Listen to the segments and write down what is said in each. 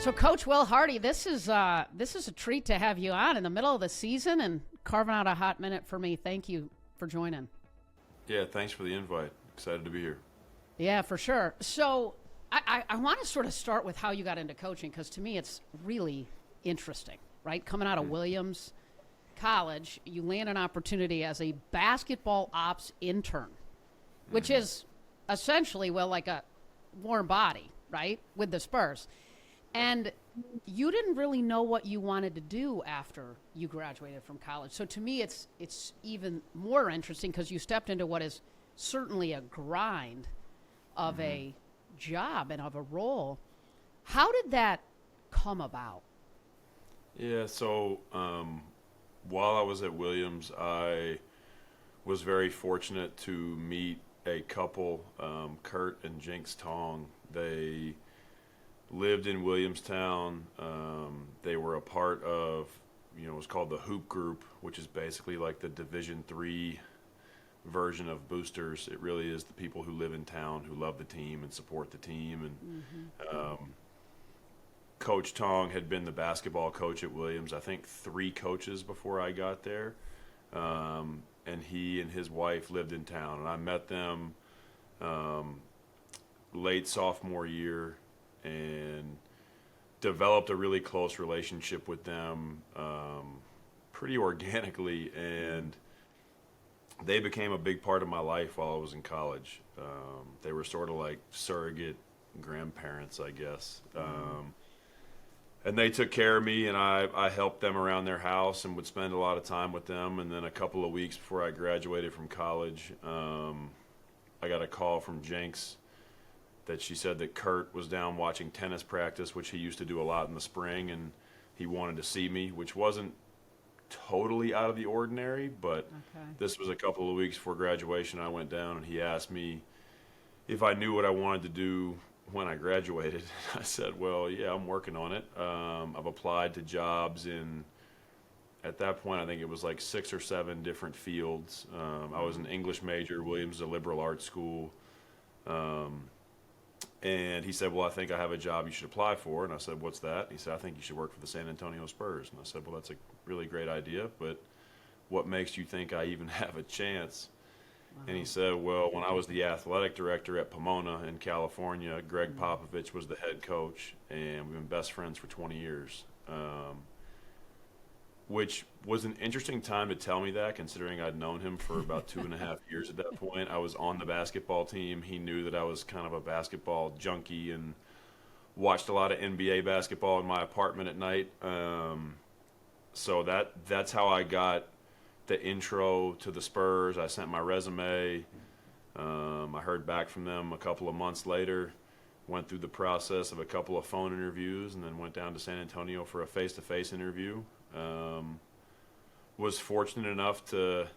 So, Coach Will Hardy, this is a treat to have you on in the middle of the season and carving out a hot minute for me. Thank you for joining. Yeah, thanks for the invite. Excited to be here. Yeah, for sure. So, I want to sort of start with how you got into coaching, because to me it's really interesting, right? Coming out of Williams College, you land an opportunity as a basketball ops intern, which is essentially, well, like a warm body, right, with the Spurs. And you didn't really know what you wanted to do after you graduated from college. So to me, it's even more interesting because you stepped into what is certainly a grind of a job and of a role. How did that come about? Yeah, so while I was at Williams, I was very fortunate to meet a couple, Kurt and Jinx Tong. They lived in Williamstown. They were a part of, it was called the Hoop Group, which is basically like the Division III version of boosters. It really is the people who live in town, who love the team and support the team. And Coach Tong had been the basketball coach at Williams, I think 3 coaches before I got there. And he and his wife lived in town. And I met them late sophomore year and developed a really close relationship with them pretty organically. And they became a big part of my life while I was in college. They were sort of like surrogate grandparents, I guess. And they took care of me, and I helped them around their house and would spend a lot of time with them. And then a couple of weeks before I graduated from college, I got a call from Jinx that she said that Kurt was down watching tennis practice, which he used to do a lot in the spring, and he wanted to see me, which wasn't totally out of the ordinary, but this was a couple of weeks before graduation. I went down, and he asked me if I knew what I wanted to do when I graduated. I said, well, yeah, I'm working on it. I've applied to jobs in, at that point, I think it was like 6 or 7 different fields. I was an English major. Williams is a liberal arts school. And he said, well, I think I have a job you should apply for. And I said, what's that? He said, I think you should work for the San Antonio Spurs. And I said, well, that's a really great idea, but what makes you think I even have a chance? And he said, well, when I was the athletic director at Pomona in California, Gregg Popovich was the head coach, and we've been best friends for 20 years, which was an interesting time to tell me that, considering I'd known him for about 2.5 years at that point. I was on the basketball team. He knew that I was kind of a basketball junkie and watched a lot of NBA basketball in my apartment at night. So that's how I got the intro to the Spurs. I sent my resume. I heard back from them a couple of months later, went through the process of a couple of phone interviews, and then went down to San Antonio for a face-to-face interview. Was fortunate enough to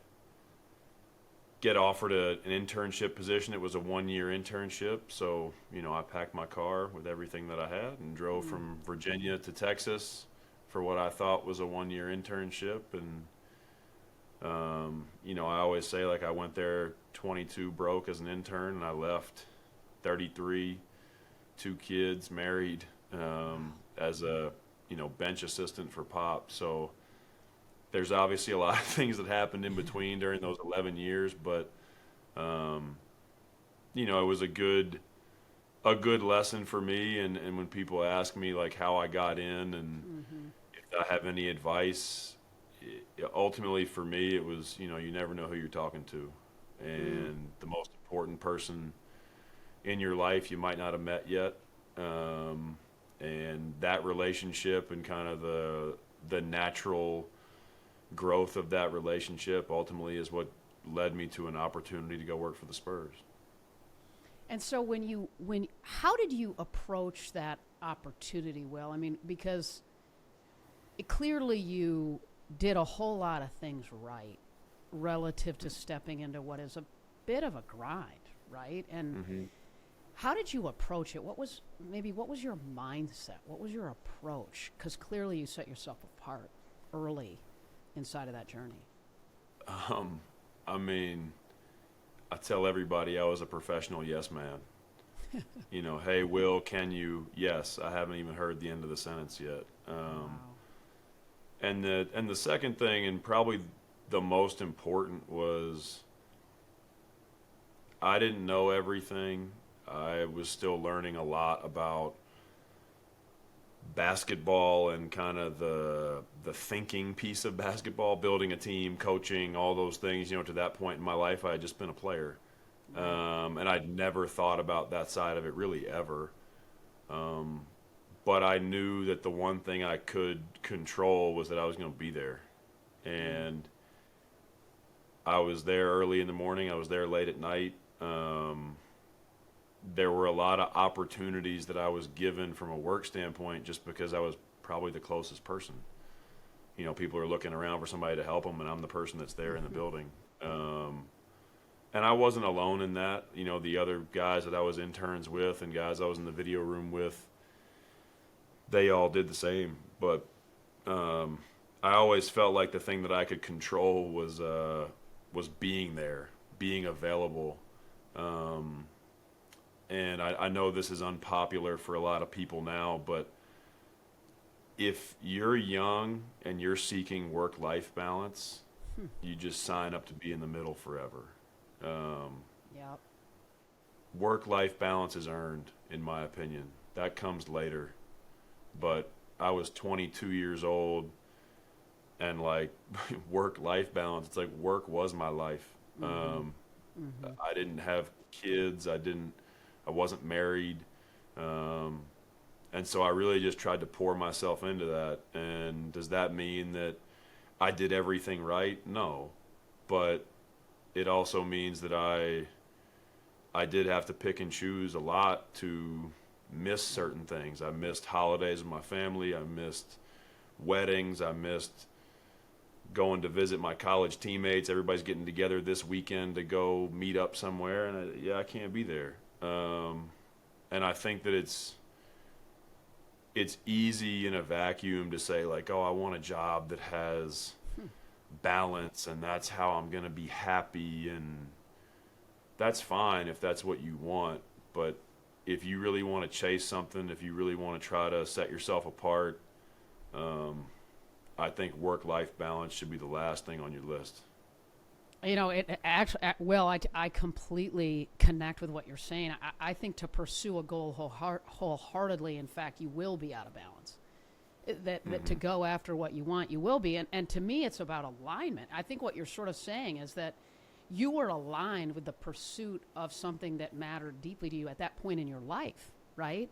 get offered an internship position. It was a 1-year internship, so I packed my car with everything that I had and drove from Virginia to Texas for what I thought was a 1-year internship. And I always say, like, I went there 22 broke as an intern, and I left 33, 2 kids, married, as a bench assistant for Pop. So there's obviously a lot of things that happened in between during those 11 years, but it was a good lesson for me. And when people ask me like how I got in and if I have any advice, ultimately for me it was you never know who you're talking to, and the most important person in your life you might not have met yet, and that relationship and kind of the natural growth of that relationship ultimately is what led me to an opportunity to go work for the Spurs. And so how did you approach that opportunity, Will? I mean, because clearly you did a whole lot of things right relative to stepping into what is a bit of a grind, right? And how did you approach it? What was your mindset? What was your approach? Because clearly you set yourself apart early inside of that journey. I tell everybody I was a professional yes man. Hey, Will, can you? Yes, I haven't even heard the end of the sentence yet. Wow. And the second thing, and probably the most important, was I didn't know everything. I was still learning a lot about basketball and kind of the thinking piece of basketball, building a team, coaching, all those things. To that point in my life, I had just been a player, and I'd never thought about that side of it really ever. But I knew that the one thing I could control was that I was going to be there, and I was there early in the morning. I was there late at night. There were a lot of opportunities that I was given from a work standpoint just because I was probably the closest person. People are looking around for somebody to help them, and I'm the person that's there in the building. And I wasn't alone in that. The other guys that I was interns with and guys I was in the video room with, they all did the same. But I always felt like the thing that I could control was being there, being available. And I know this is unpopular for a lot of people now, but if you're young and you're seeking work-life balance, you just sign up to be in the middle forever. Yep. Work-life balance is earned, in my opinion. That comes later. But I was 22 years old, and like work-life balance, it's like work was my life. I didn't have kids. I wasn't married. And so I really just tried to pour myself into that. And does that mean that I did everything right? No. But it also means that I did have to pick and choose a lot to miss certain things. I missed holidays with my family. I missed weddings. I missed going to visit my college teammates. Everybody's getting together this weekend to go meet up somewhere. And I can't be there. And I think that it's easy in a vacuum to say like, oh, I want a job that has balance and that's how I'm going to be happy. And that's fine if that's what you want. But if you really want to chase something, if you really want to try to set yourself apart, I think work-life balance should be the last thing on your list. It actually, Will, I completely connect with what you're saying. I think to pursue a goal wholeheartedly, in fact, you will be out of balance. That to go after what you want, you will be. And to me, it's about alignment. I think what you're sort of saying is that you were aligned with the pursuit of something that mattered deeply to you at that point in your life, right?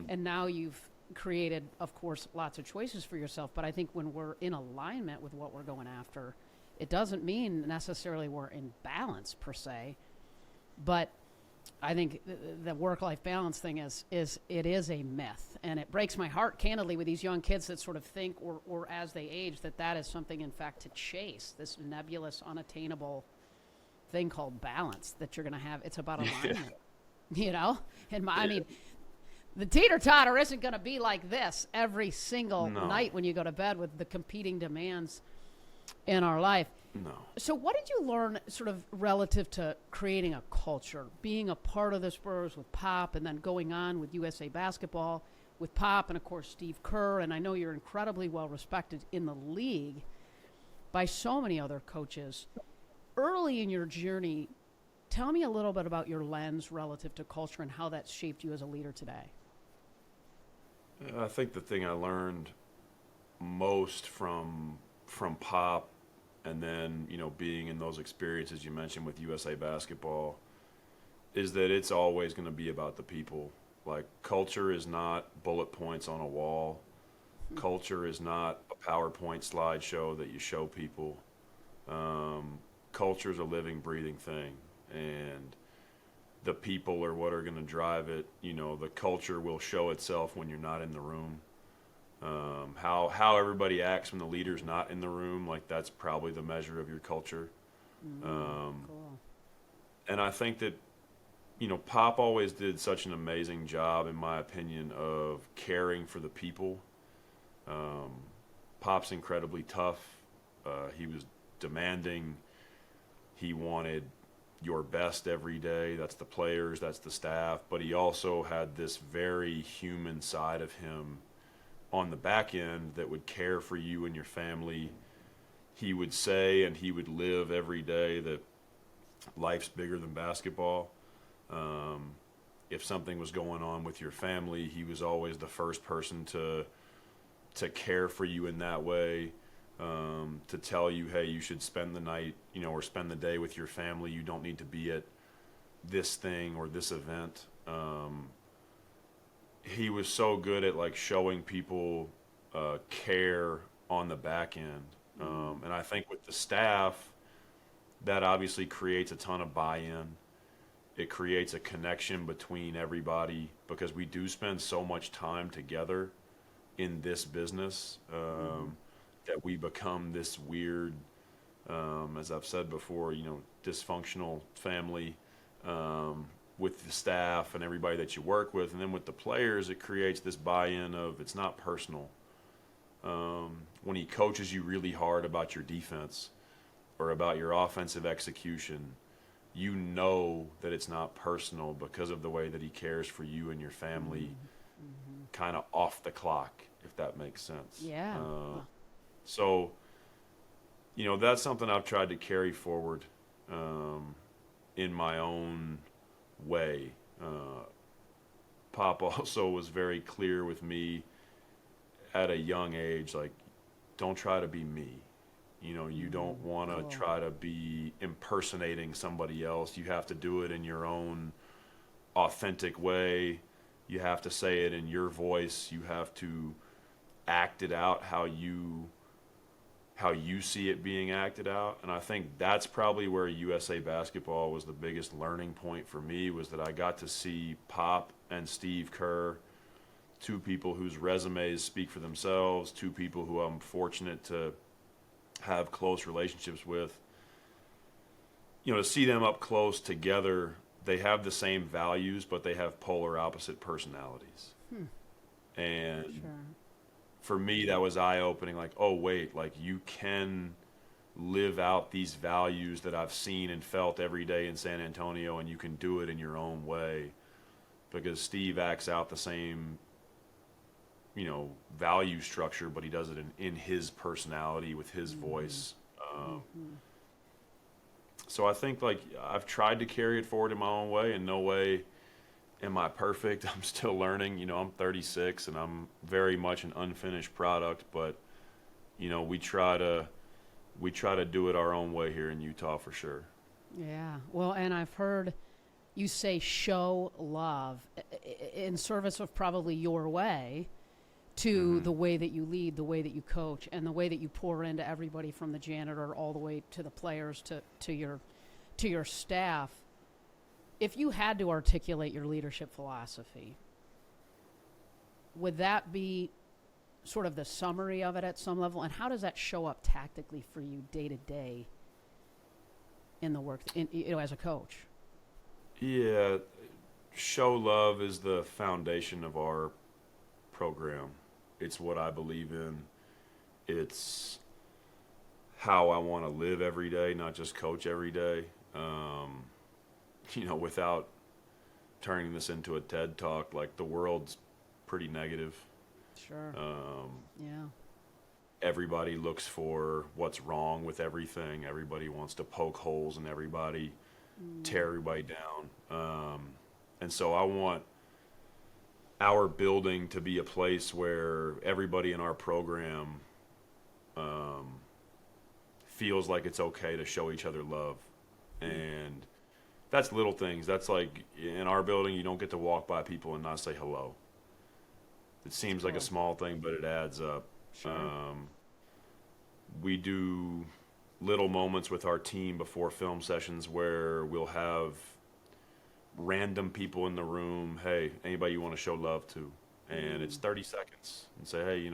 And now you've created, of course, lots of choices for yourself. But I think when we're in alignment with what we're going after, it doesn't mean necessarily we're in balance per se, but I think the work-life balance thing is a myth, and it breaks my heart candidly with these young kids that sort of think, or as they age, that is something in fact to chase, this nebulous, unattainable thing called balance that you're going to have. It's about alignment, And I mean, the teeter-totter isn't going to be like this every single night when you go to bed with the competing demands in our life. No. So what did you learn sort of relative to creating a culture, being a part of the Spurs with Pop, and then going on with USA Basketball with Pop and, of course, Steve Kerr? And I know you're incredibly well respected in the league by so many other coaches. Early in your journey, tell me a little bit about your lens relative to culture and how that's shaped you as a leader today. I think the thing I learned most from Pop, and then being in those experiences you mentioned with USA Basketball, is that it's always going to be about the people. Like, culture is not bullet points on a wall. Culture is not a PowerPoint slideshow that you show people. Culture is a living, breathing thing, and the people are what are going to drive it. The culture will show itself when you're not in the room. How everybody acts when the leader's not in the room, like that's probably the measure of your culture. Cool. And I think that, Pop always did such an amazing job, in my opinion, of caring for the people. Pop's incredibly tough. He was demanding. He wanted your best every day. That's the players, that's the staff. But he also had this very human side of him on the back end that would care for you and your family. He would say and he would live every day that life's bigger than basketball. If something was going on with your family, he was always the first person to care for you in that way, to tell you, hey, you should spend the night, or spend the day with your family. You don't need to be at this thing or this event. He was so good at like showing people care on the back end. And I think with the staff, that obviously creates a ton of buy-in. It creates a connection between everybody because we do spend so much time together in this business that we become this weird, as I've said before, dysfunctional family with the staff and everybody that you work with. And then with the players, it creates this buy-in of it's not personal. When he coaches you really hard about your defense or about your offensive execution, you know that it's not personal because of the way that he cares for you and your family, kind of off the clock, if that makes sense. Yeah. So, that's something I've tried to carry forward in my own way. Pop also was very clear with me at a young age, like, don't try to be me. You don't want to try to be impersonating somebody else. You have to do it in your own authentic way. You have to say it in your voice. You have to act it out how you see it being acted out. And I think that's probably where USA basketball was the biggest learning point for me, was that I got to see Pop and Steve Kerr, two people whose resumes speak for themselves, two people who I'm fortunate to have close relationships with. To see them up close together, they have the same values, but they have polar opposite personalities. And for me, that was eye-opening, like, oh, wait, like you can live out these values that I've seen and felt every day in San Antonio, and you can do it in your own way, because Steve acts out the same value structure, but he does it in his personality with his voice. So I think like I've tried to carry it forward in my own way. In no way am I perfect. I'm still learning. I'm 36 and I'm very much an unfinished product, but we try to do it our own way here in Utah for sure. Yeah. Well, and I've heard you say show love in service of probably your way to the way that you lead, the way that you coach, and the way that you pour into everybody from the janitor all the way to the players to your staff. If you had to articulate your leadership philosophy, would that be sort of the summary of it at some level? And how does that show up tactically for you day to day in the work, as a coach? Yeah, show love is the foundation of our program. It's what I believe in. It's how I want to live every day, not just coach every day. Without turning this into a TED Talk, like the world's pretty negative. Sure. Yeah. Everybody looks for what's wrong with everything. Everybody wants to poke holes in everybody, tear everybody down. And so I want our building to be a place where everybody in our program feels like it's okay to show each other love. And that's little things. That's like in our building, you don't get to walk by people and not say hello. It seems like a small thing, but it adds up. Sure. We do little moments with our team before film sessions where we'll have random people in the room. Hey, anybody you want to show love to? And it's 30 seconds. And say, hey,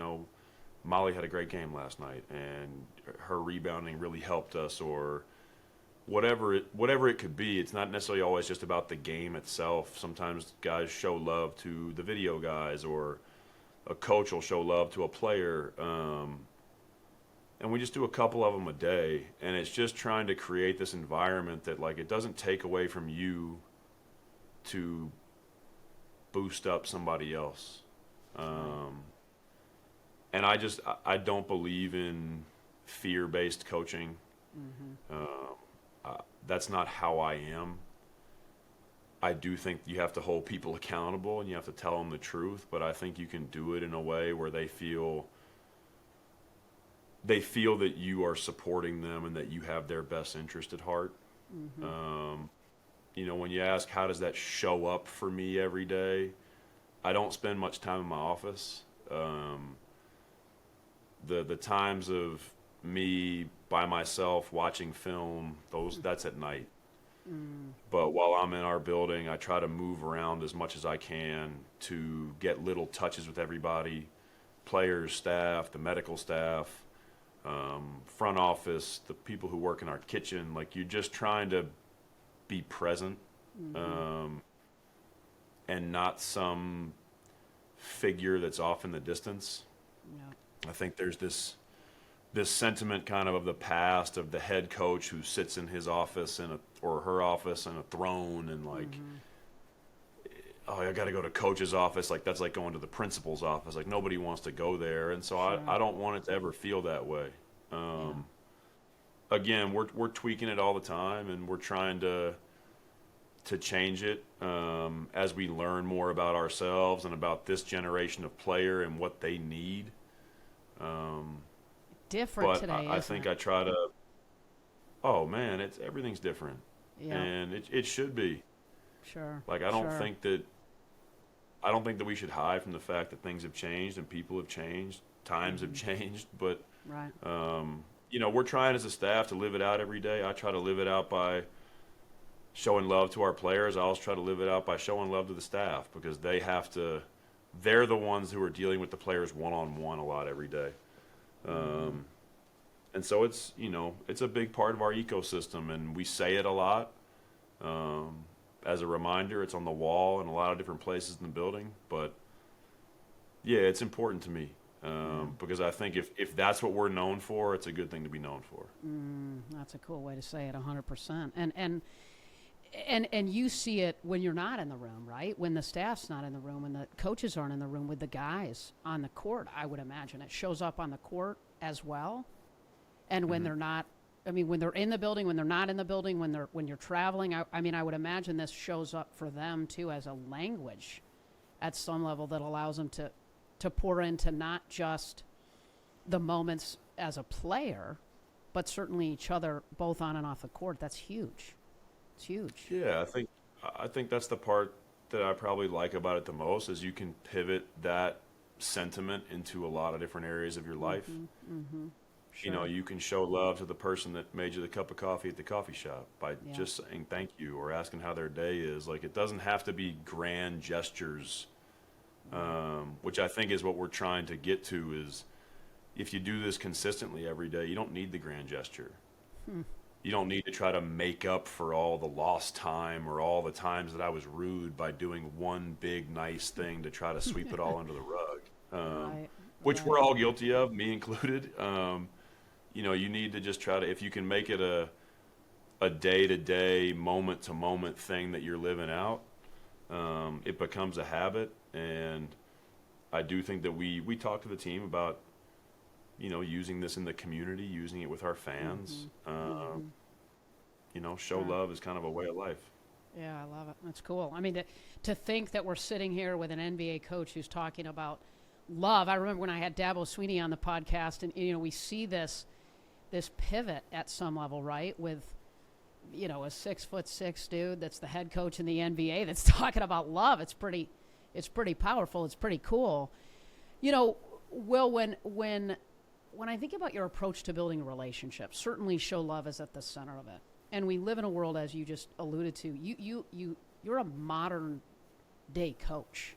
Molly had a great game last night, and her rebounding really helped us, or whatever it could be. It's not necessarily always just about the game itself. Sometimes guys show love to the video guys, or a coach will show love to a player. and we just do a couple of them a day, and it's just trying to create this environment that, like, it doesn't take away from you to boost up somebody else. And I don't believe in fear-based coaching. That's not how I am. I do think you have to hold people accountable and you have to tell them the truth, but I think you can do it in a way where they feel that you are supporting them and that you have their best interest at heart. You know, when you ask how does that show up for me every day, I don't spend much time in my office. The times of me by myself watching film, that's at night. But while I'm in our building, I try to move around as much as I can to get little touches with everybody, players, staff, the medical staff, front office, the people who work in our kitchen. Like, you're just trying to be present, and not some figure that's off in the distance. Yeah. I think there's this sentiment kind of the past of the head coach who sits in his office or her office in a throne and like, oh, I got to go to coach's office. Like, that's like going to the principal's office. Like, nobody wants to go there. And so I don't want it to ever feel that way. Again, we're tweaking it all the time, and we're trying to change it as we learn more about ourselves and about this generation of player and what they need. Different but today, I think I try to. Oh man, everything's different, and it should be. Sure. Like, I don't think that we should hide from the fact that things have changed and people have changed, times have changed. But you know, we're trying as a staff to live it out every day. I try to live it out by showing love to our players. I also try to live it out by showing love to the staff, because they're the ones who are dealing with the players one-on-one a lot every day. And so it's a big part of our ecosystem, and we say it a lot. As a reminder, it's on the wall in a lot of different places in the building. But yeah, it's important to me, because I think if that's what we're known for, it's a good thing to be known for. That's a cool way to say it, 100%. And you see it when you're not in the room, right? When the staff's not in the room, when the coaches aren't in the room with the guys on the court, I would imagine. It shows up on the court as well. And when they're not, I mean, when they're in the building, when they're not in the building, when you're traveling, I mean, I would imagine this shows up for them too as a language at some level that allows them to pour into not just the moments as a player, but certainly each other both on and off the court. That's huge. It's huge. Yeah, I think that's the part that I probably like about it the most, is you can pivot that sentiment into a lot of different areas of your life. Sure. You know, you can show love to the person that made you the cup of coffee at the coffee shop by just saying thank you or asking how their day is. Like, it doesn't have to be grand gestures, which I think is what we're trying to get to, is if you do this consistently every day, you don't need the grand gesture. You don't need to try to make up for all the lost time or all the times that I was rude by doing one big nice thing to try to sweep it all under the rug, which we're all guilty of, me included. You know, you need to just try to, if you can make it a day-to-day, moment-to-moment thing that you're living out, it becomes a habit. And I do think that we talk to the team about, you know, using this in the community, using it with our fans. You know, show love is kind of a way of life. Yeah, I love it. That's cool. I mean, to think that we're sitting here with an NBA coach who's talking about love. I remember when I had Dabo Sweeney on the podcast, and, you know, we see this pivot at some level, right? With, you know, a 6'6" dude that's the head coach in the NBA that's talking about love. It's pretty powerful. It's pretty cool. You know, Will, when I think about your approach to building relationships, certainly show love is at the center of it. And we live in a world, as you just alluded to, you're a modern day coach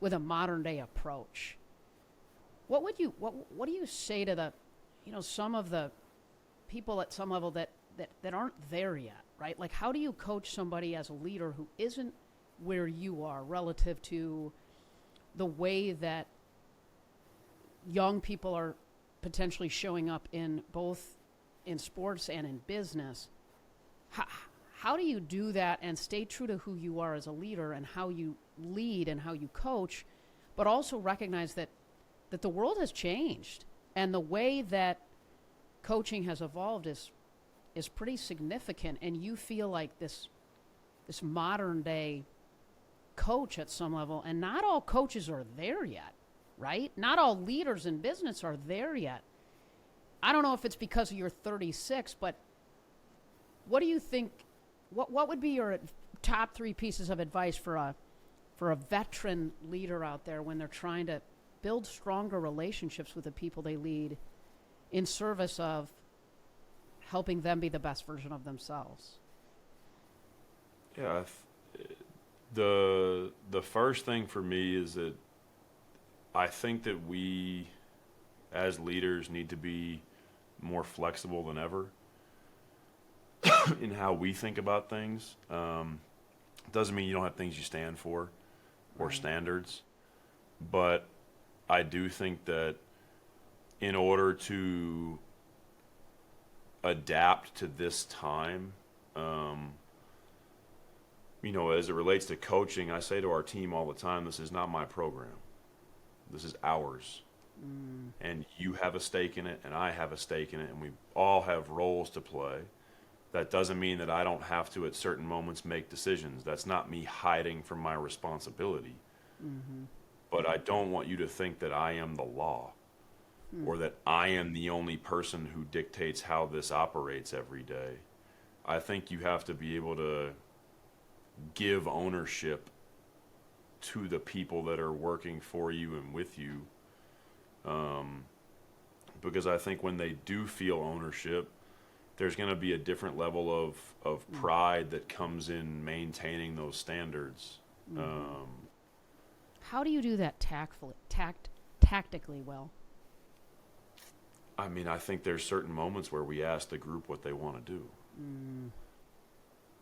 with a modern day approach. What do you say to the, you know, some of the people at some level that aren't there yet, right? Like, how do you coach somebody as a leader who isn't where you are relative to the way that young people are potentially showing up in both in sports and in business. How do you do that and stay true to who you are as a leader and how you lead and how you coach, but also recognize that the world has changed and the way that coaching has evolved is pretty significant, and you feel like this modern day coach at some level, and not all coaches are there yet, right? Not all leaders in business are there yet. I don't know if it's because you're 36, but what do you think, what would be your top 3 pieces of advice for a veteran leader out there when they're trying to build stronger relationships with the people they lead in service of helping them be the best version of themselves? Yeah, the first thing for me is that I think that we as leaders need to be more flexible than ever in how we think about things. Doesn't mean you don't have things you stand for or standards, but I do think that in order to adapt to this time, as it relates to coaching, I say to our team all the time, this is not my program. This is ours. And you have a stake in it, and I have a stake in it, and we all have roles to play. That doesn't mean that I don't have to, at certain moments, make decisions. That's not me hiding from my responsibility. But I don't want you to think that I am the law or that I am the only person who dictates how this operates every day. I think you have to be able to give ownership to the people that are working for you and with you. Because I think when they do feel ownership, there's going to be a different level of pride that comes in maintaining those standards. How do you do that tactically well? I mean, I think there's certain moments where we ask the group what they want to do.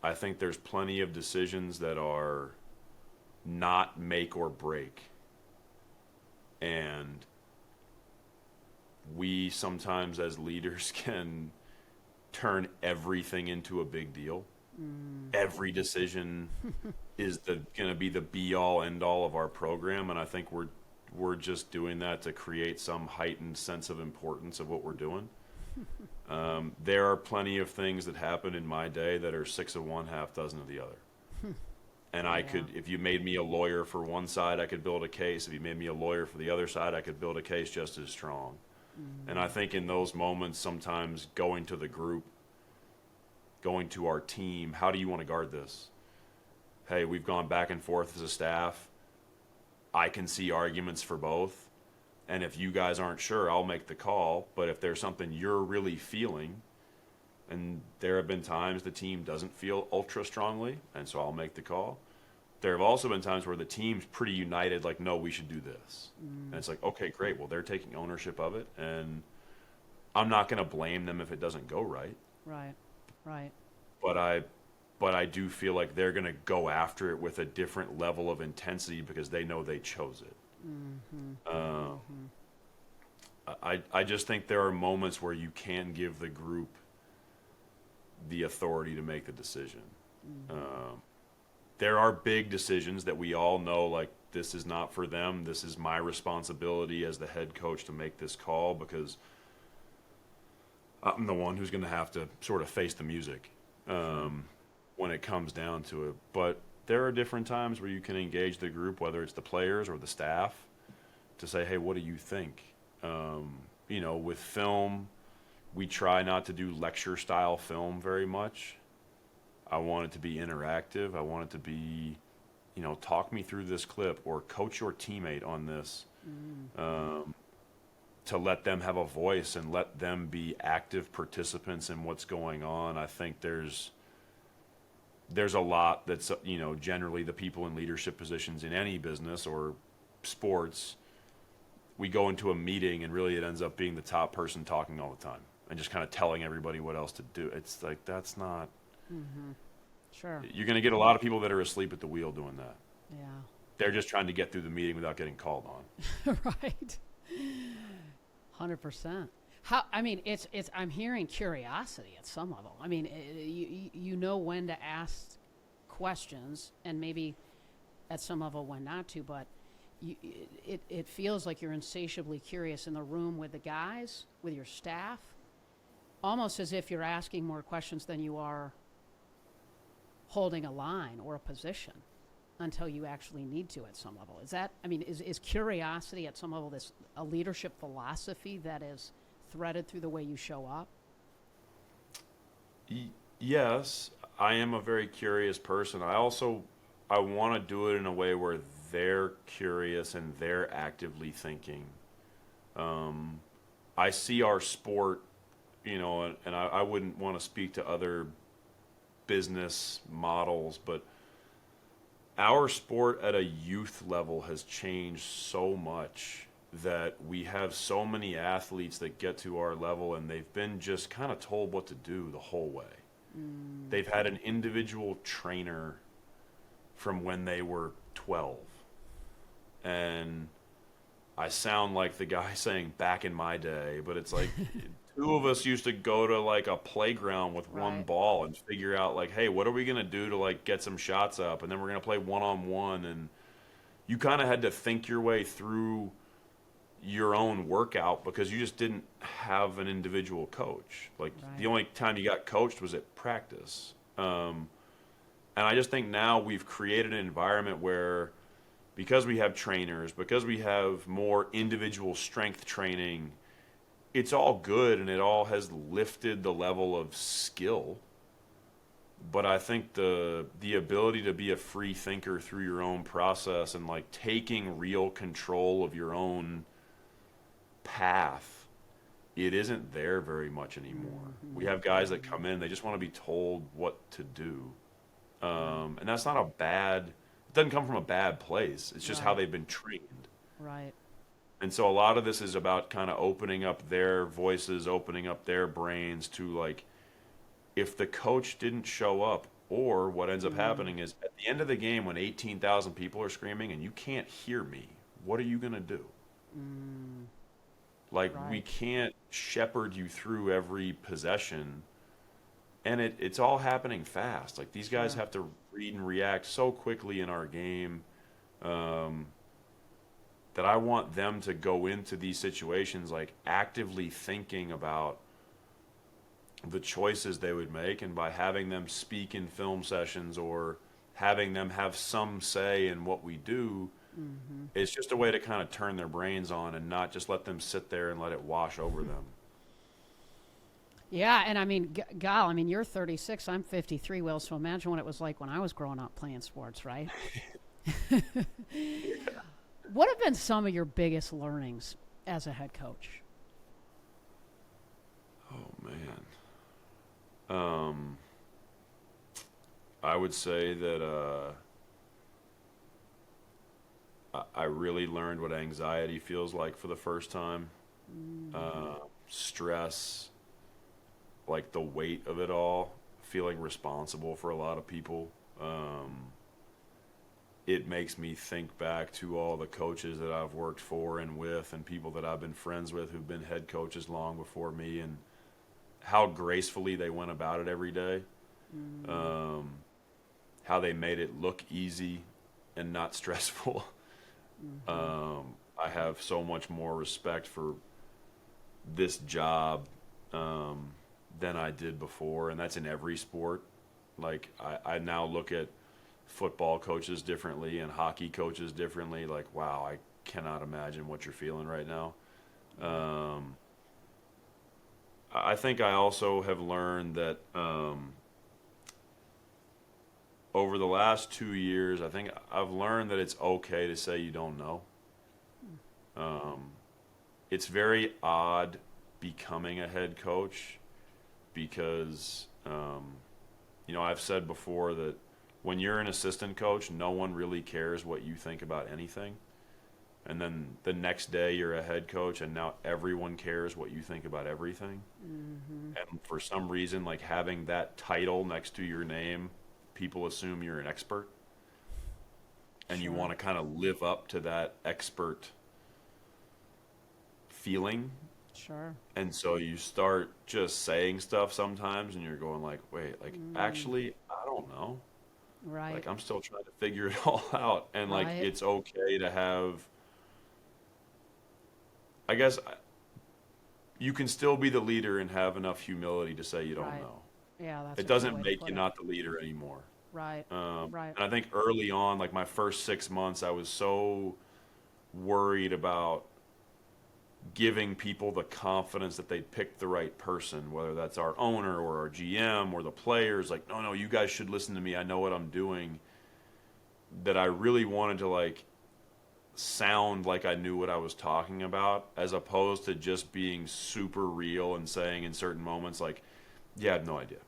I think there's plenty of decisions that are not make or break. And we sometimes as leaders can turn everything into a big deal. Every decision is going to be the be-all, end-all of our program, and I think we're just doing that to create some heightened sense of importance of what we're doing. There are plenty of things that happen in my day that are 6 of one, half dozen of the other. And I could, if you made me a lawyer for one side, I could build a case. If you made me a lawyer for the other side, I could build a case just as strong. And I think in those moments, sometimes going to the group, going to our team, how do you want to guard this? Hey, we've gone back and forth as a staff. I can see arguments for both. And if you guys aren't sure, I'll make the call. But if there's something you're really feeling, and there have been times the team doesn't feel ultra strongly, and so I'll make the call. There have also been times where the team's pretty united, like, no, we should do this. And it's like, okay, great. Well, they're taking ownership of it, and I'm not going to blame them if it doesn't go right. Right. But I do feel like they're going to go after it with a different level of intensity because they know they chose it. I just think there are moments where you can give the group the authority to make the decision. There are big decisions that we all know, like, this is not for them. This is my responsibility as the head coach to make this call because I'm the one who's going to have to sort of face the music when it comes down to it. But there are different times where you can engage the group, whether it's the players or the staff, to say, hey, what do you think? With film, we try not to do lecture-style film very much. I want it to be interactive. I want it to be, talk me through this clip or coach your teammate on this. To let them have a voice and let them be active participants in what's going on. I think there's a lot that's, generally the people in leadership positions in any business or sports, we go into a meeting and really it ends up being the top person talking all the time and just kind of telling everybody what else to do. It's like, that's not... Sure. You're going to get a lot of people that are asleep at the wheel doing that. Yeah. They're just trying to get through the meeting without getting called on. Right. 100%. How, I mean, it's, I'm hearing curiosity at some level. I mean, you know when to ask questions and maybe at some level when not to, but it feels like you're insatiably curious in the room with the guys, with your staff, almost as if you're asking more questions than you are holding a line or a position until you actually need to at some level. Is that, I mean, is curiosity at some level this a leadership philosophy that is threaded through the way you show up? Yes, I am a very curious person. I want to do it in a way where they're curious and they're actively thinking. I see our sport, and I wouldn't want to speak to other business models, but our sport at a youth level has changed so much that we have so many athletes that get to our level and they've been just kind of told what to do the whole way. They've had an individual trainer from when they were 12. And I sound like the guy saying back in my day, but it's like two of us used to go to like a playground with one Right. ball and figure out like, hey, what are we going to do to like get some shots up? And then we're going to play one-on-one. And you kind of had to think your way through your own workout because you just didn't have an individual coach. Like the Right. only time you got coached was at practice. And I just think now we've created an environment where because we have trainers, because we have more individual strength training, it's all good and it all has lifted the level of skill. But I think the ability to be a free thinker through your own process and like taking real control of your own path, it isn't there very much anymore. We have guys that come in, they just want to be told what to do. And that's not a bad, it doesn't come from a bad place. It's just how Right. they've been trained. Right. And so a lot of this is about kind of opening up their voices, opening up their brains to like, if the coach didn't show up, or what ends up happening is at the end of the game when 18,000 people are screaming and you can't hear me, what are you going to do? Like, we Right. can't shepherd you through every possession. And it's all happening fast. Like, these guys Sure. have to read and react so quickly in our game um, that I want them to go into these situations, like, actively thinking about the choices they would make. And by having them speak in film sessions or having them have some say in what we do, it's just a way to kind of turn their brains on and not just let them sit there and let it wash over them. Yeah, and I mean, gal, I mean, you're 36, I'm 53, Will, so imagine what it was like when I was growing up playing sports, right? What have been some of your biggest learnings as a head coach? Oh man. Um, I would say that I really learned what anxiety feels like for the first time. Stress, like the weight of it all, feeling responsible for a lot of people. It makes me think back to all the coaches that I've worked for and with, and people that I've been friends with who've been head coaches long before me, and how gracefully they went about it every day. Um, how they made it look easy and not stressful. I have so much more respect for this job than I did before, and that's in every sport. Like, I now look at football coaches differently and hockey coaches differently. Like, wow, I cannot imagine what you're feeling right now. Um, I think I also have learned that over the last 2 years, I think I've learned that it's okay to say you don't know. Um, it's very odd becoming a head coach because, I've said before that when you're an assistant coach, no one really cares what you think about anything. And then the next day you're a head coach and now everyone cares what you think about everything. And for some reason, like having that title next to your name, people assume you're an expert and you Sure. want to kind of live up to that expert feeling. Sure. And so you start just saying stuff sometimes and you're going like, wait, like actually, I don't know. Right. Like I'm still trying to figure it all out. And like Right. it's okay to have, I guess you can still be the leader and have enough humility to say you don't Right. know. Yeah, that's It a good doesn't way to make put you it. not the leader anymore. Right. Right. And I think early on, like my first 6 months, I was so worried about giving people the confidence that they'd pick the right person, whether that's our owner or our GM or the players. Like, no, no, you guys should listen to me. I know what I'm doing. That I really wanted to like sound like I knew what I was talking about, as opposed to just being super real and saying in certain moments, like, yeah, I have no idea.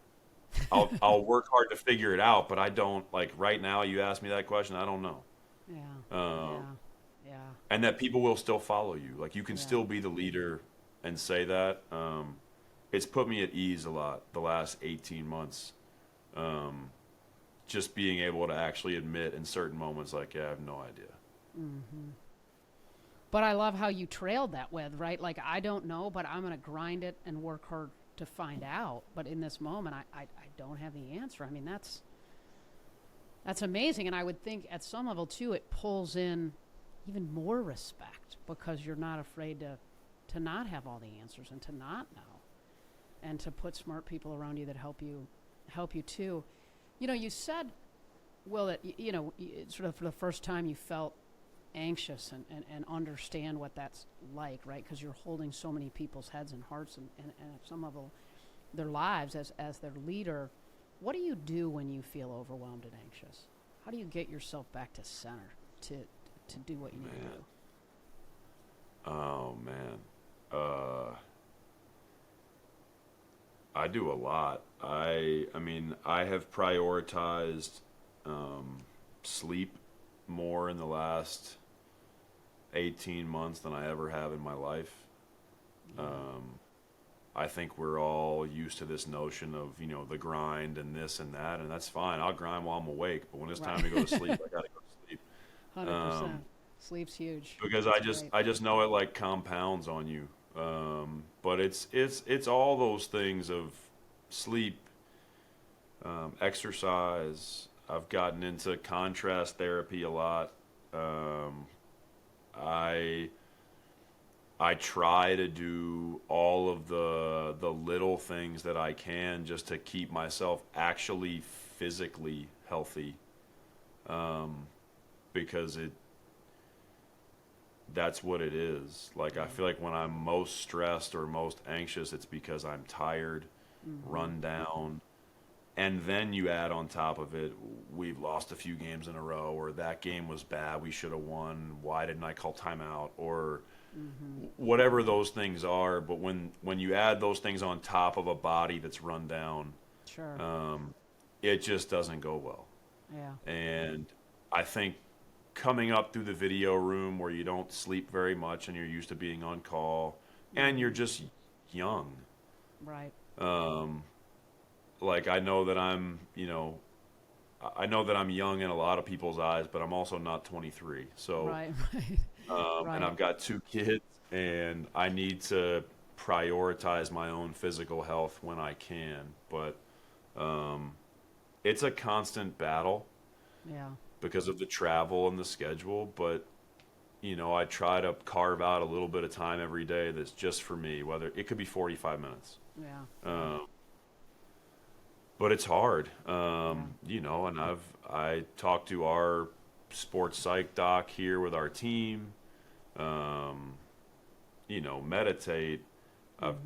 I'll work hard to figure it out, but I don't like right now. You ask me that question, I don't know. Yeah. Um, Yeah. Yeah. and that people will still follow you. Like you can Yeah. still be the leader and say that. It's put me at ease a lot the last 18 months. Um, just being able to actually admit in certain moments, like, yeah, I have no idea. But I love how you trailed that with, right? Like, I don't know, but I'm going to grind it and work hard to find out. But in this moment, I don't have the answer. I mean, that's amazing. And I would think at some level, too, it pulls in even more respect because you're not afraid to not have all the answers and to not know and to put smart people around you that help you too. You know, you said, Will, that, sort of for the first time you felt anxious and understand what that's like, right? Because you're holding so many people's heads and hearts and at some level their lives as their leader. What do you do when you feel overwhelmed and anxious? How do you get yourself back to center to do what you need to Man. do? Oh man. I do a lot. I mean, I have prioritized sleep more in the last 18 months than I ever have in my life. I think we're all used to this notion of, the grind and this and that, and that's fine. I'll grind while I'm awake, but when it's time to go to sleep, I gotta go to sleep. 100%. Sleep's huge. Because That's great. I just know it like compounds on you. But it's all those things of sleep, exercise. I've gotten into contrast therapy a lot. I I try to do all of the little things that I can just to keep myself actually physically healthy, because that's what it is. Like I feel like when I'm most stressed or most anxious, it's because I'm tired, run down, and then you add on top of it, we've lost a few games in a row, or that game was bad, we should have won. Why didn't I call timeout? Or whatever those things are. But when you add those things on top of a body that's run down, Sure. it just doesn't go well. Yeah. And I think coming up through the video room where you don't sleep very much and you're used to being on call and you're just young. Right. Like I know that I know that I'm young in a lot of people's eyes, but I'm also not 23. So, Right. Right. and Right. I've got two kids, and I need to prioritize my own physical health when I can. But it's a constant battle Yeah. because of the travel and the schedule. But I try to carve out a little bit of time every day that's just for me. Whether it could be 45 minutes. Yeah. But it's hard, and I talked to our sports psych doc here with our team, meditate. I've,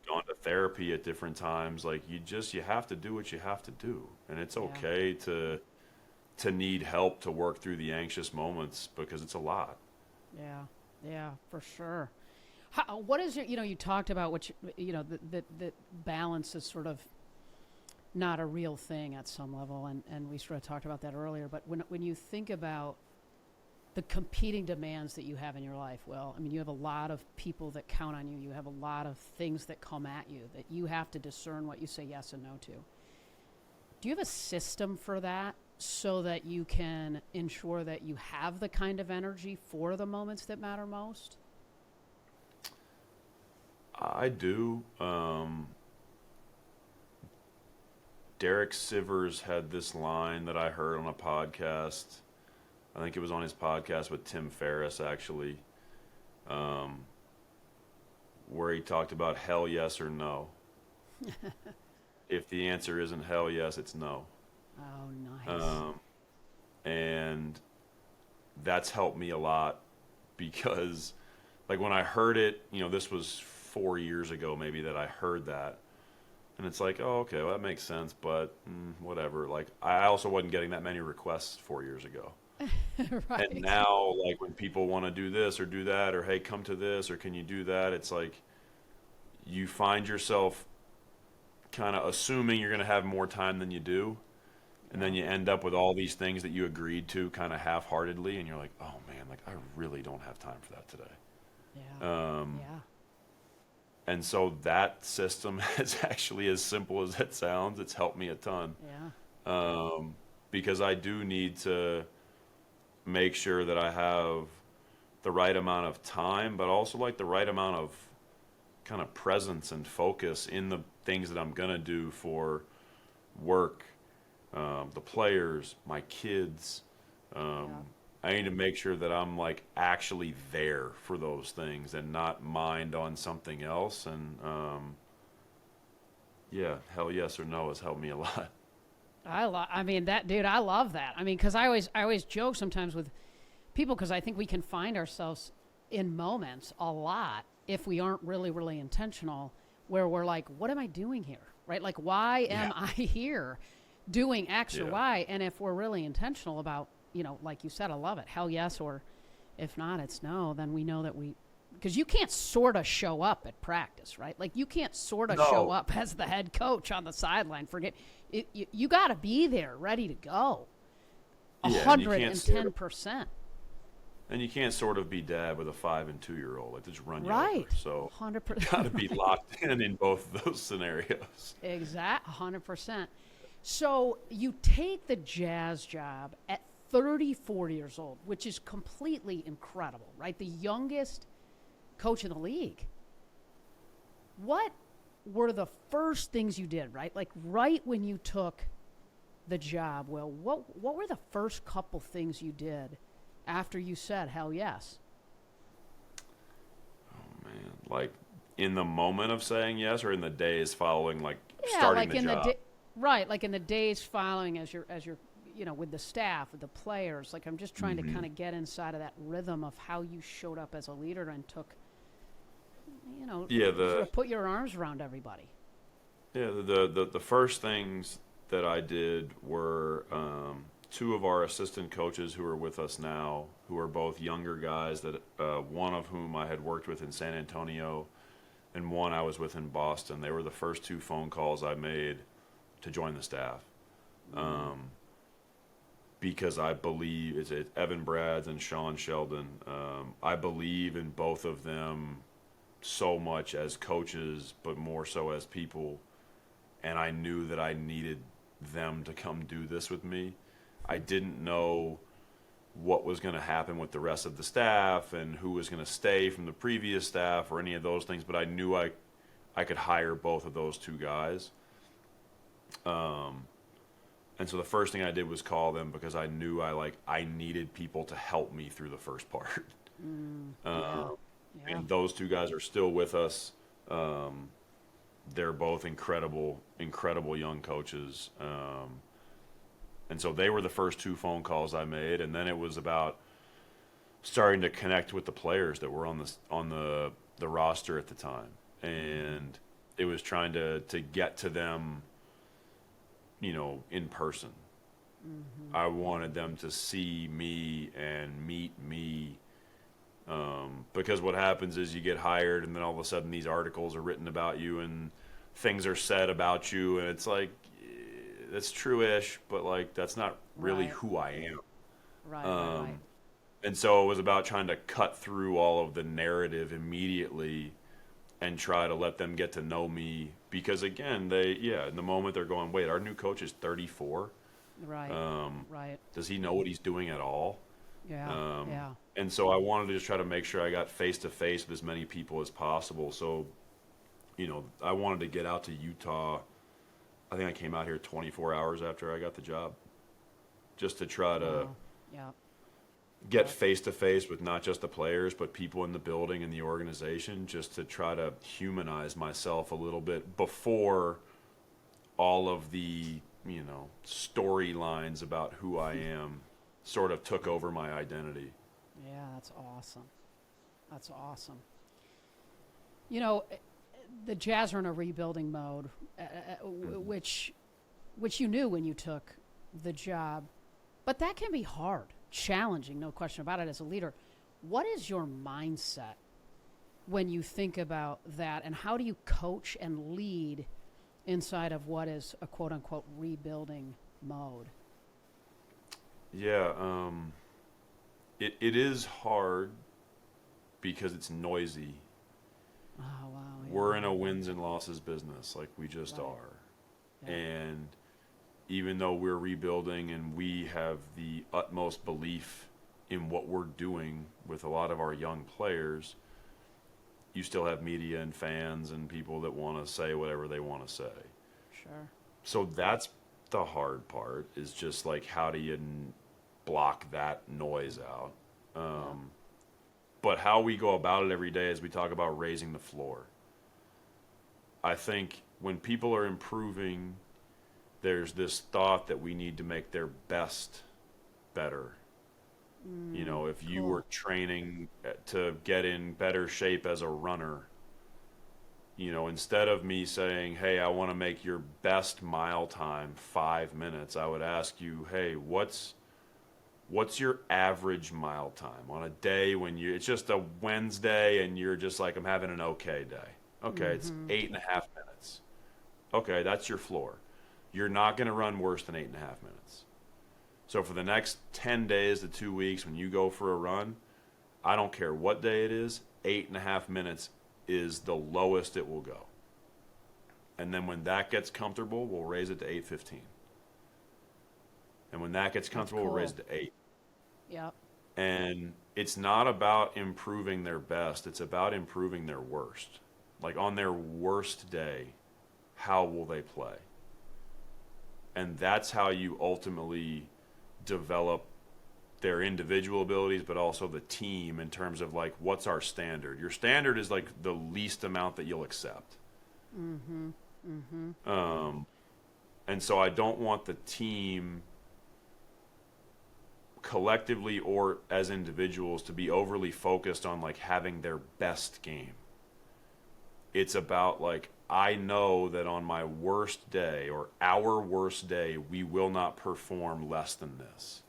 gone to therapy at different times. Like you have to do what you have to do. And it's Yeah. okay to need help to work through the anxious moments because it's a lot. Yeah. Yeah. For sure. What is your? You talked about that balance is sort of not a real thing at some level, and we sort of talked about that earlier. But when you think about the competing demands that you have in your life, well, I mean, you have a lot of people that count on you. You have a lot of things that come at you that you have to discern what you say yes and no to. Do you have a system for that so that you can ensure that you have the kind of energy for the moments that matter most? I do. Derek Sivers had this line that I heard on a podcast. I think it was on his podcast with Tim Ferriss, actually, where he talked about hell yes or no. If the answer isn't hell yes, it's no. Oh, nice. And that's helped me a lot because, like, when I heard it, this was 4 years ago maybe that I heard that. And it's like, oh, okay, well, that makes sense, but whatever. Like, I also wasn't getting that many requests 4 years ago. Right. And now, like, when people want to do this or do that, or, hey, come to this, or can you do that, it's like you find yourself kind of assuming you're going to have more time than you do. And then you end up with all these things that you agreed to kind of half-heartedly, and you're like, oh, man, like, I really don't have time for that today. Yeah. Yeah. And so that system is actually, as simple as it sounds, it's helped me a ton. Yeah. Because I do need to make sure that I have the right amount of time, but also like the right amount of kind of presence and focus in the things that I'm going to do for work, the players, my kids. I need to make sure that I'm like actually there for those things and not mind on something else. And hell yes or no has helped me a lot. I mean, that dude, I love that. I mean, because I always joke sometimes with people because I think we can find ourselves in moments a lot if we aren't really, really intentional, where we're like, what am I doing here? Right? Like, why am I here doing X or Y? And if we're really intentional about, like you said, I love it. Hell yes, or if not, it's no. Then we know that because you can't sort of show up at practice, right? Like you can't sort of show up as the head coach on the sideline. Forget it. You got to be there, ready to go. 110%. And you can't sort of be dad with a 5 and 2-year-old. Like, just run you right. over. So 100%. You got to be locked in both of those scenarios. Exactly, 100%. So you take the Jazz job at 34 years old, which is completely incredible, right? The youngest coach in the league. What were the first things you did, right? Like right when you took the job, Will, what were the first couple things you did after you said hell yes? Oh, man. Like in the moment of saying yes, or in the days following, like like starting the in job? Right, like in the days following as you're with the staff, with the players. Like I'm just trying to kind of get inside of that rhythm of how you showed up as a leader and took, sort of put your arms around everybody. Yeah, the first things that I did were two of our assistant coaches who are with us now, who are both younger guys, that one of whom I had worked with in San Antonio and one I was with in Boston. They were the first two phone calls I made to join the staff. Because I believe, it's Evan Brads and Sean Sheldon. I believe in both of them so much as coaches, but more so as people. And I knew that I needed them to come do this with me. I didn't know what was going to happen with the rest of the staff and who was going to stay from the previous staff or any of those things, but I knew I could hire both of those two guys. And so the first thing I did was call them because I knew I needed people to help me through the first part. And those two guys are still with us. They're both incredible young coaches. And so they were the first two phone calls I made, and then it was about starting to connect with the players that were on the roster at the time. And it was trying to get to them, in person. I wanted them to see me and meet me, because what happens is you get hired and then all of a sudden these articles are written about you and things are said about you, and it's like, that's true-ish, but like that's not really who I am. Right. And so it was about trying to cut through all of the narrative immediately and try to let them get to know me, because again, in the moment they're going, wait, our new coach is 34. Right. Does he know what he's doing at all? Yeah. And so I wanted to just try to make sure I got face to face with as many people as possible. So I wanted to get out to Utah. I think I came out here 24 hours after I got the job, just to try to Wow. Yeah. get face to face with not just the players, but people in the building and the organization, just to try to humanize myself a little bit before all of the, storylines about who I am sort of took over my identity. Yeah, that's awesome. That's awesome. You know, the Jazz are in a rebuilding mode, which you knew when you took the job, but that can be hard, challenging, no question about it. As a leader, what is your mindset when you think about that, and how do you coach and lead inside of what is a quote unquote rebuilding mode? Yeah, it is hard because it's noisy. Oh wow, yeah. We're in a wins and losses business, like we just Right. are. Yeah. And even though we're rebuilding and we have the utmost belief in what we're doing with a lot of our young players, you still have media and fans and people that want to say whatever they want to say. Sure. So that's the hard part, is just like, how do you block that noise out? But how we go about it every day is we talk about raising the floor. I think when people are improving, there's this thought that we need to make their best better. If you Cool. were training to get in better shape as a runner, instead of me saying, hey, I want to make your best mile time 5 minutes, I would ask you, hey, what's your average mile time on a day when it's just a Wednesday and you're just like, I'm having an okay day. Okay, it's 8.5 minutes. Okay, that's your floor. You're not going to run worse than 8.5 minutes. So for the next 10 days to 2 weeks, when you go for a run, I don't care what day it is, 8.5 minutes is the lowest it will go. And then when that gets comfortable, we'll raise it to 8:15. And when that gets comfortable, cool. we'll raise it to 8. Yep. And it's not about improving their best, it's about improving their worst. Like, on their worst day, how will they play? And that's how you ultimately develop their individual abilities, but also the team, in terms of like, what's our standard? Your standard is like the least amount that you'll accept. And so I don't want the team, collectively or as individuals, to be overly focused on like having their best game. It's about like, I know that on my worst day, or our worst day, we will not perform less than this.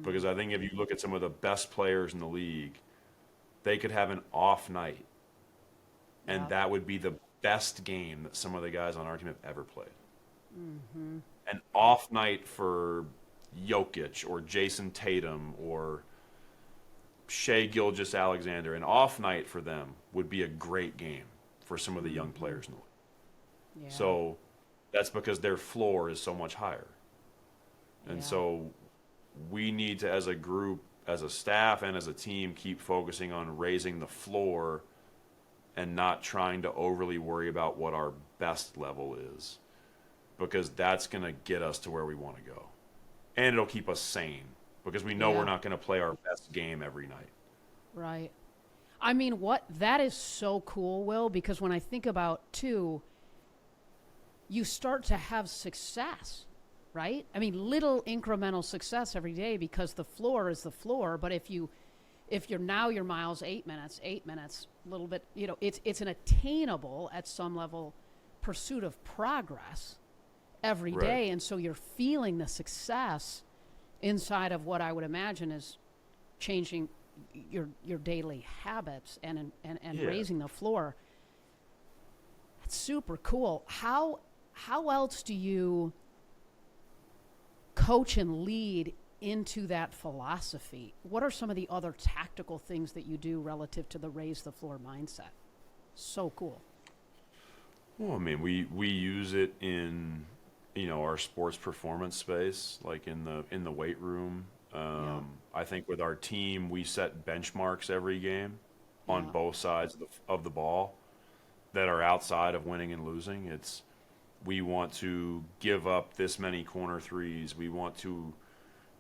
Because I think if you look at some of the best players in the league, they could have an off night, and Yep. that would be the best game that some of the guys on our team have ever played. An off night for Jokic or Jason Tatum or Shea Gilgeous-Alexander, an off night for them would be a great game for some of the young players in the league. Yeah. So that's because their floor is so much higher. And Yeah. so we need to, as a group, as a staff and as a team, keep focusing on raising the floor and not trying to overly worry about what our best level is, because that's going to get us to where we want to go. And it'll keep us sane, because we know Yeah. we're not going to play our best game every night. Right. I mean, that is so cool, Will, because when I think about, too, you start to have success, right? I mean, little incremental success every day, because the floor is the floor. But if you're now your miles 8 minutes, a little bit, it's an attainable, at some level, pursuit of progress every Right. day. And so you're feeling the success inside of what I would imagine is changing your daily habits and Yeah. raising the floor. That's super cool. How else do you coach and lead into that philosophy? What are some of the other tactical things that you do relative to the raise the floor mindset? So cool. Well, I mean, we use it in, our sports performance space, like in the weight room. Yeah. I think with our team, we set benchmarks every game on Yeah. both sides of the ball. that are outside of winning and losing. It's we want to give up this many corner threes. We want to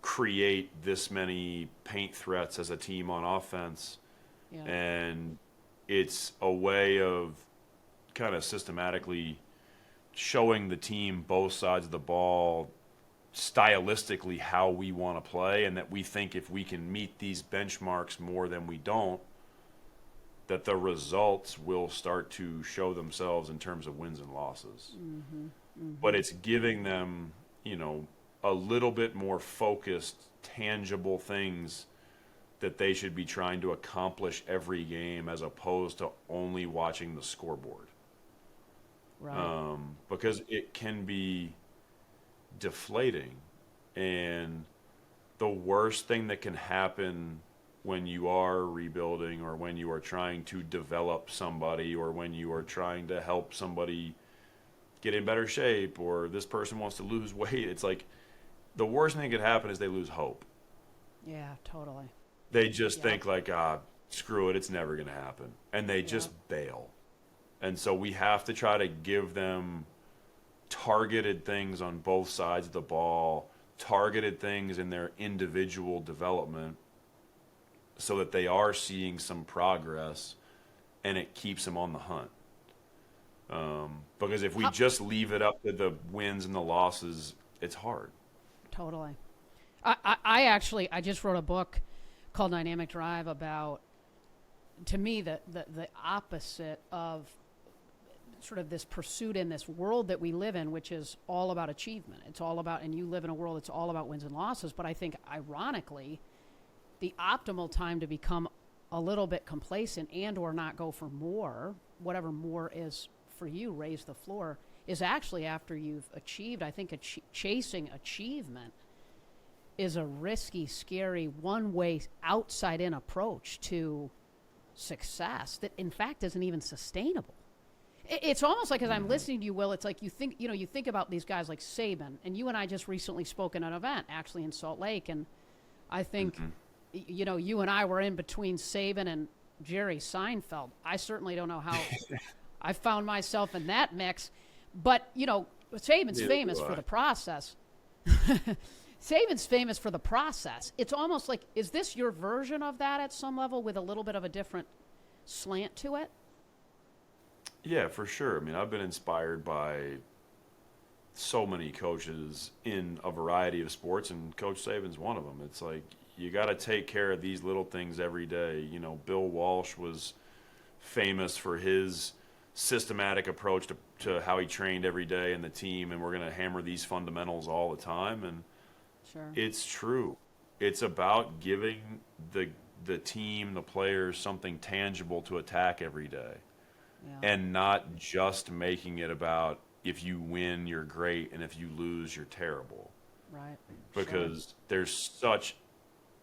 create this many paint threats as a team on offense. Yeah. And it's a way of kind of systematically showing the team both sides of the ball stylistically how we want to play, and that we think if we can meet these benchmarks more than we don't, that the results will start to show themselves in terms of wins and losses. But it's giving them, a little bit more focused, tangible things that they should be trying to accomplish every game as opposed to only watching the scoreboard. Right. Because it can be deflating. And the worst thing that can happen when you are rebuilding, or when you are trying to develop somebody, or when you are trying to help somebody get in better shape, or this person wants to lose weight, it's like the worst thing that could happen is they lose hope. Yeah, totally. They just think like, screw it, it's never going to happen. And they just bail. And so we have to try to give them targeted things on both sides of the ball, targeted things in their individual development, so that they are seeing some progress, and it keeps them on the hunt. Because if we just leave it up to the wins and the losses, it's hard. Totally. I just wrote a book called Dynamic Drive about, to me, the opposite of sort of this pursuit in this world that we live in, which is all about achievement. It's all about, and you live in a world that's all about wins and losses. But I think, ironically, the optimal time to become a little bit complacent and or not go for more, whatever more is for you, raise the floor, is actually after you've achieved. I think chasing achievement is a risky, scary, one-way, outside-in approach to success that, in fact, isn't even sustainable. It's almost like, as I'm listening to you, Will, it's like you think about these guys like Saban, and you and I just recently spoke at an event, actually in Salt Lake, and I think, you and I were in between Saban and Jerry Seinfeld. I certainly don't know how I found myself in that mix, but, Saban's famous for the process. Saban's famous for the process. It's almost like, is this your version of that at some level with a little bit of a different slant to it? Yeah, for sure. I mean, I've been inspired by so many coaches in a variety of sports, and Coach Saban's one of them. It's like, you got to take care of these little things every day. Bill Walsh was famous for his systematic approach to how he trained every day in the team, and we're going to hammer these fundamentals all the time. And sure, it's true. It's about giving the team, the players, something tangible to attack every day. Yeah. And not just making it about, if you win, you're great, and if you lose, you're terrible. Right. Because there's such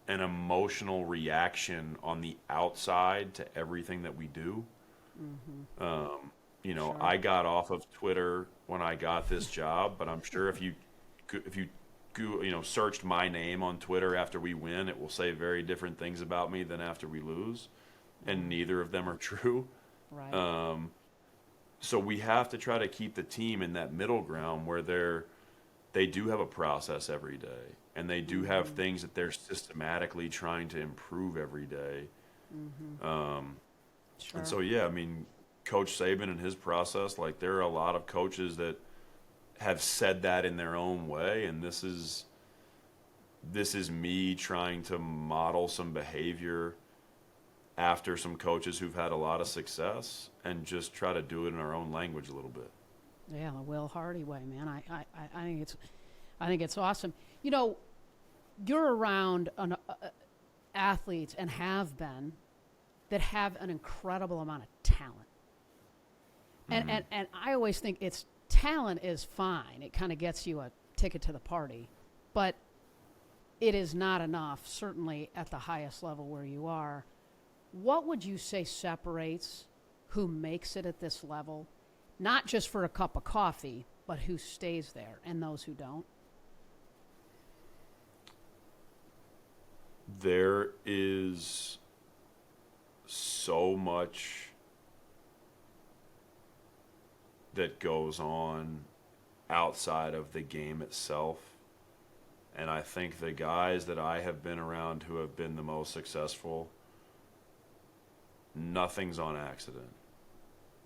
an emotional reaction on the outside to everything that we do. I got off of Twitter when I got this job, but I'm sure if you searched my name on Twitter after we win, it will say very different things about me than after we lose, and neither of them are true. Right. So we have to try to keep the team in that middle ground where they do have a process every day, and they do have things that they're systematically trying to improve every day. Sure. And so, yeah, I mean, Coach Saban and his process, like, there are a lot of coaches that have said that in their own way, and this is me trying to model some behavior after some coaches who've had a lot of success, and just try to do it in our own language a little bit. Yeah, the Will Hardy way, man. I think it's awesome. You're around athletes, and have been, that have an incredible amount of talent. And I always think talent is fine. It kind of gets you a ticket to the party, but it is not enough, certainly at the highest level where you are. What would you say separates who makes it at this level, not just for a cup of coffee, but who stays there, and those who don't? There is so much that goes on outside of the game itself. And I think the guys that I have been around who have been the most successful, nothing's on accident.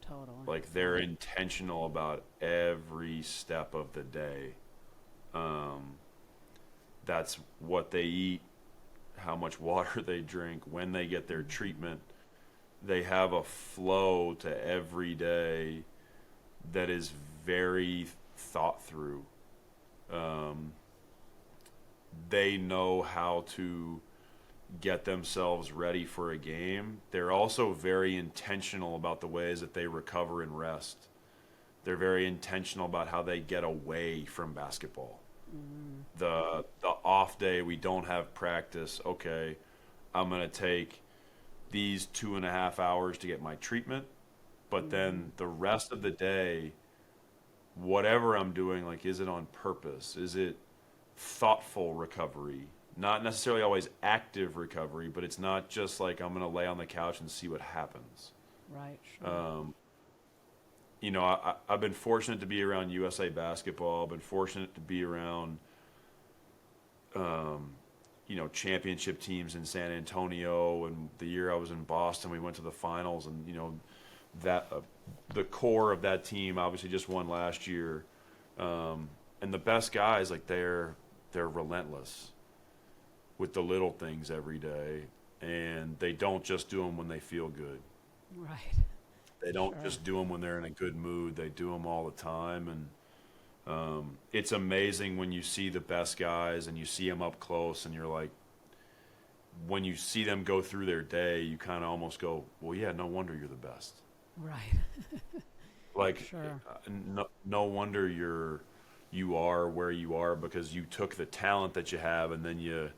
Totally. Like, they're intentional about every step of the day. That's what they eat, how much water they drink, when they get their treatment. They have a flow to every day that is very thought through. They know how to get themselves ready for a game. They're also very intentional about the ways that they recover and rest. They're very intentional about how they get away from basketball. The off day, we don't have practice. Okay, I'm going to take these 2.5 hours to get my treatment, but then the rest of the day, whatever I'm doing, like, is it on purpose? Is it thoughtful recovery? Not necessarily always active recovery, but it's not just like I'm going to lay on the couch and see what happens. Right. Sure. You know, I've been fortunate to be around USA basketball. I've been fortunate to be around, you know, championship teams in San Antonio. And the year I was in Boston, we went to the finals. And, you know, that the core of that team obviously just won last year. And the best guys, like, they're relentless with the little things every day. And they don't just do them when they feel good. Right. They don't just do them when they're in a good mood. They do them all the time. And it's amazing when you see the best guys and you see them up close, and you're like, when you see them go through their day, you kind of almost go, well, yeah, no wonder you're the best. Right. Like, no wonder you are where you are, because you took the talent that you have and then you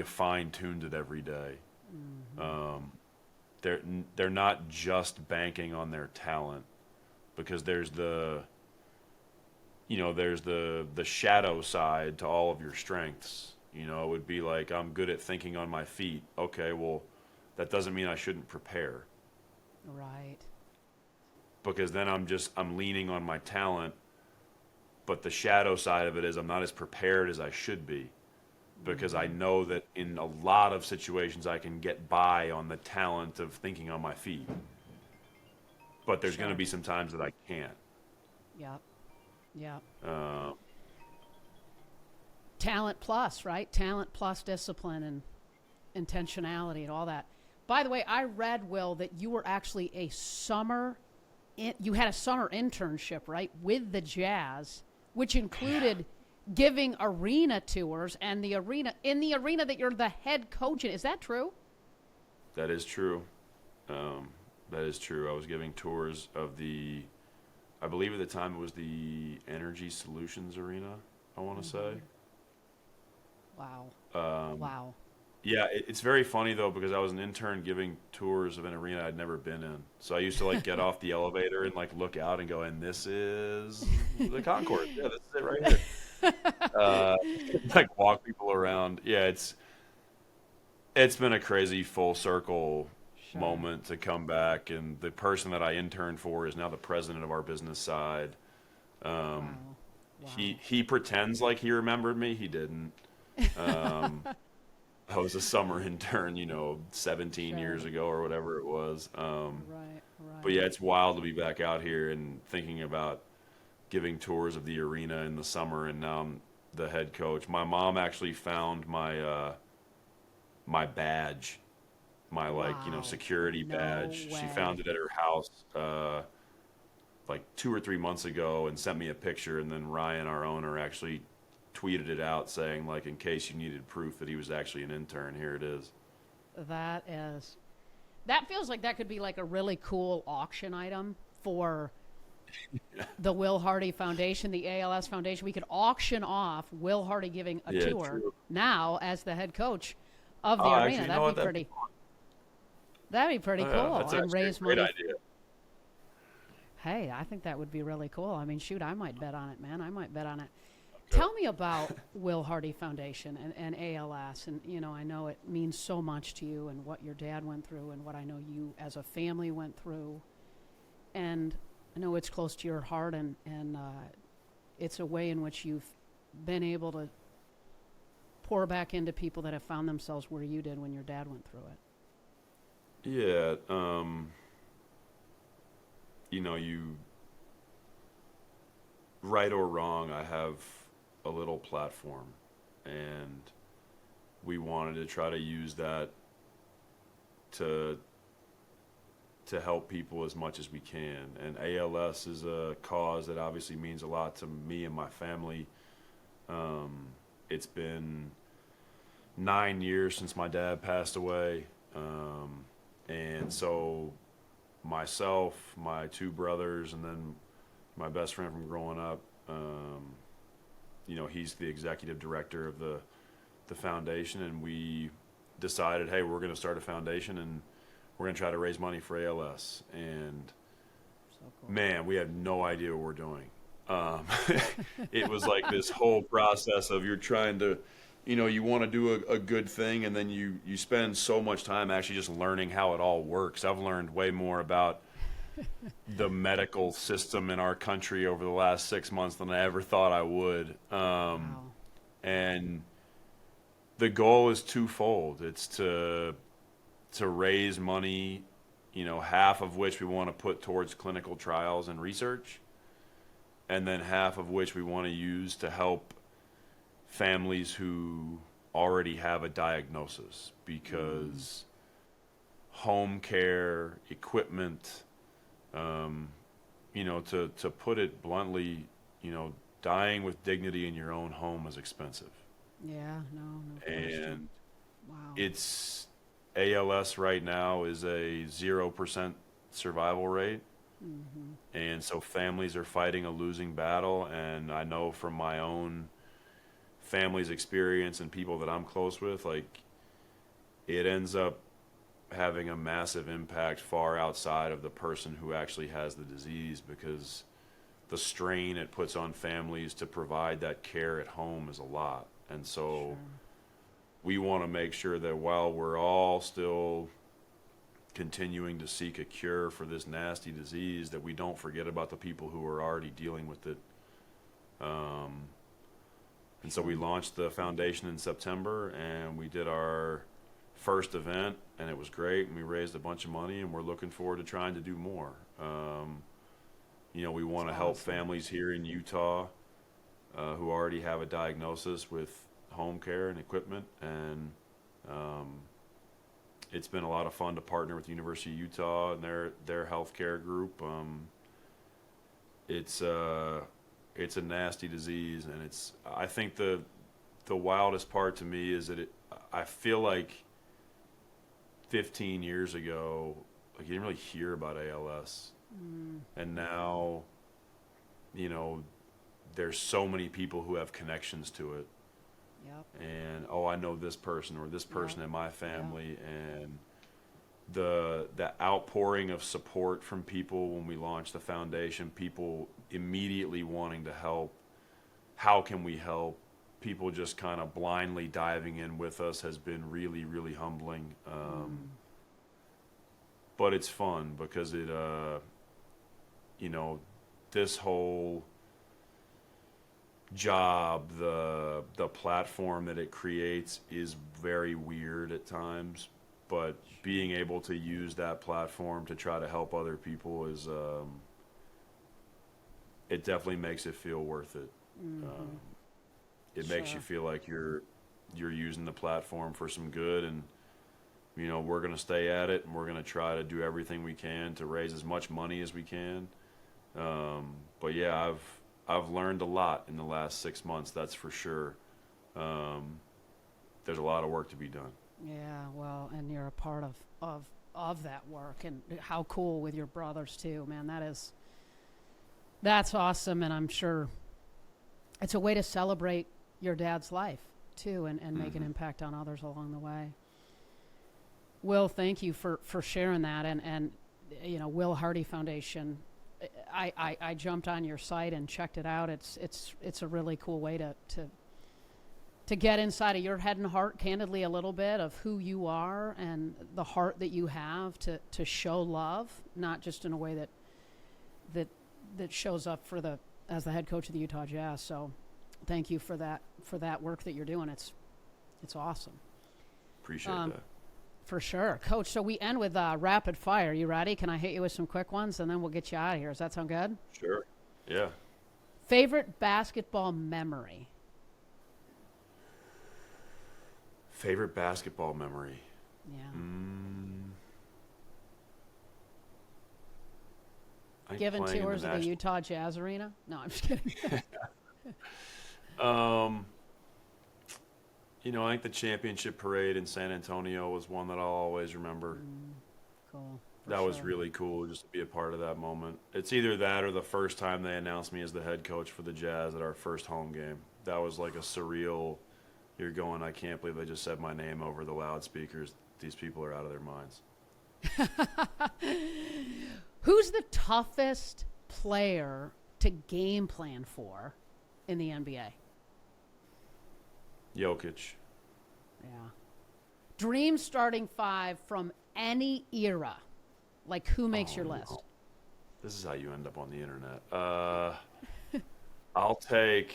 fine-tuned it every day. They're not just banking on their talent, because there's the shadow side to all of your strengths. You know, it would be like, I'm good at thinking on my feet. Okay, well, that doesn't mean I shouldn't prepare. Right. Because then I'm leaning on my talent, but the shadow side of it is I'm not as prepared as I should be. Because I know that in a lot of situations I can get by on the talent of thinking on my feet. But there's going to be some times that I can't. Yep. Talent plus, right? Talent plus discipline and intentionality and all that. By the way, I read, Will, that you were actually you had a summer internship, right, with the Jazz, which included giving arena tours, and the arena that you're the head coach in. Is that true? That is true. That is true. I was giving tours of I believe at the time it was the Energy Solutions Arena, I want to say. Wow. Wow. Yeah, it's very funny, though, because I was an intern giving tours of an arena I'd never been in. So I used to, like, get off the elevator and, like, look out and go, and this is the concourse. Yeah, this is it right here. Like, walk people around. Yeah, it's been a crazy full circle moment to come back, and the person that I interned for is now the president of our business side. Wow. He pretends like he remembered me. He didn't. I was a summer intern, 17 years ago or whatever it was. Right. But yeah, it's wild to be back out here and thinking about giving tours of the arena in the summer, and now I'm the head coach. My mom actually found my my badge, my security badge. Way. She found it at her house like 2 or 3 months ago and sent me a picture, and then Ryan, our owner, actually tweeted it out saying, like, in case you needed proof that he was actually an intern, here it is. That feels like that could be like a really cool auction item for the Will Hardy Foundation, the ALS Foundation. We could auction off Will Hardy giving a tour now as the head coach of the arena. That'd be pretty cool. That's and raise a great money. idea. Hey, I think that would be really cool. I mean, shoot, I might bet on it, man. I might bet on it. Tell me about Will Hardy Foundation and ALS. And, I know it means so much to you, and what your dad went through and what I know you as a family went through. And I know it's close to your heart, and it's a way in which you've been able to pour back into people that have found themselves where you did when your dad went through it. Yeah, right or wrong, I have a little platform, and we wanted to try to use that to help people as much as we can. And ALS is a cause that obviously means a lot to me and my family. It's been 9 years since my dad passed away. And so myself, my two brothers, and then my best friend from growing up, he's the executive director of the foundation, and we decided, hey, we're going to start a foundation, and we're going to try to raise money for ALS. And So cool. man, we had no idea what we're doing. It was like this whole process of you're trying to, you want to do a good thing, and then you spend so much time actually just learning how it all works. I've learned way more about the medical system in our country over the last 6 months than I ever thought I would. Wow. And the goal is twofold. It's to raise money, half of which we want to put towards clinical trials and research, and then half of which we want to use to help families who already have a diagnosis, because home care, equipment, to put it bluntly, dying with dignity in your own home is expensive. Yeah, no question. And Wow. it's ALS right now is a 0% survival rate. And so families are fighting a losing battle. And I know from my own family's experience and people that I'm close with, like, it ends up having a massive impact far outside of the person who actually has the disease, because the strain it puts on families to provide that care at home is a lot. And so Sure. we want to make sure that while we're all still continuing to seek a cure for this nasty disease, that we don't forget about the people who are already dealing with it. And so we launched the foundation in September, and we did our first event, and it was great, and we raised a bunch of money, and we're looking forward to trying to do more. We want to help families here in Utah who already have a diagnosis with home care and equipment, and it's been a lot of fun to partner with the University of Utah and their healthcare group. It's a nasty disease, and I think the wildest part to me is that I feel like 15 years ago, like, you didn't really hear about ALS, and now, there's so many people who have connections to it. Yep. And I know this person or this person in my family, and the outpouring of support from people when we launched the foundation, people immediately wanting to help. How can we help? People just kind of blindly diving in with us has been really, really humbling. But it's fun because it, this whole job, the platform that it creates is very weird at times, but being able to use that platform to try to help other people is, it definitely makes it feel worth it. It makes you feel like you're using the platform for some good, and we're going to stay at it, and we're going to try to do everything we can to raise as much money as we can. But yeah, I've learned a lot in the last 6 months, that's for sure. There's a lot of work to be done. Yeah, well, and you're a part of that work, and how cool with your brothers too, man. That's awesome, and I'm sure it's a way to celebrate your dad's life too, and make an impact on others along the way. Will, thank you for sharing that, and Will Hardy Foundation. I jumped on your site and checked it out. It's a really cool way to get inside of your head and heart, candidly, a little bit of who you are and the heart that you have to show love, not just in a way that that shows up as the head coach of the Utah Jazz. So thank you for that work that you're doing. It's awesome. Appreciate that. For sure. Coach, so we end with rapid fire. You ready? Can I hit you with some quick ones, and then we'll get you out of here? Does that sound good? Sure. Yeah. Favorite basketball memory? Favorite basketball memory? Yeah. Giving tours of the Utah Jazz Arena? No, I'm just kidding. I think the championship parade in San Antonio was one that I'll always remember. Cool. That was really cool just to be a part of that moment. It's either that or the first time they announced me as the head coach for the Jazz at our first home game. That was like a surreal, you're going, I can't believe they just said my name over the loudspeakers. These people are out of their minds. Who's the toughest player to game plan for in the NBA? Jokic. Yeah. Dream starting five from any era. Like, who makes your list? No. This is how you end up on the internet. I'll take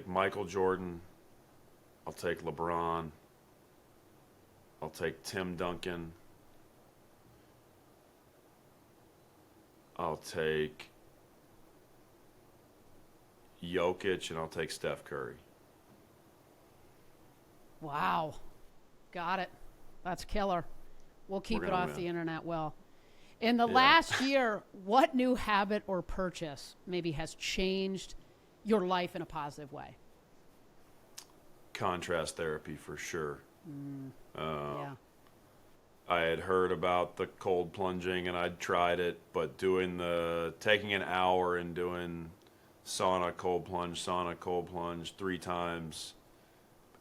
Michael Jordan. I'll take LeBron. I'll take Tim Duncan. I'll take Jokic, and I'll take Steph Curry. Wow. Got it. That's killer. We'll keep it off the internet well. In the last year, what new habit or purchase maybe has changed your life in a positive way? Contrast therapy for sure. Yeah. I had heard about the cold plunging and I'd tried it, but taking an hour and doing sauna, cold plunge 3 times,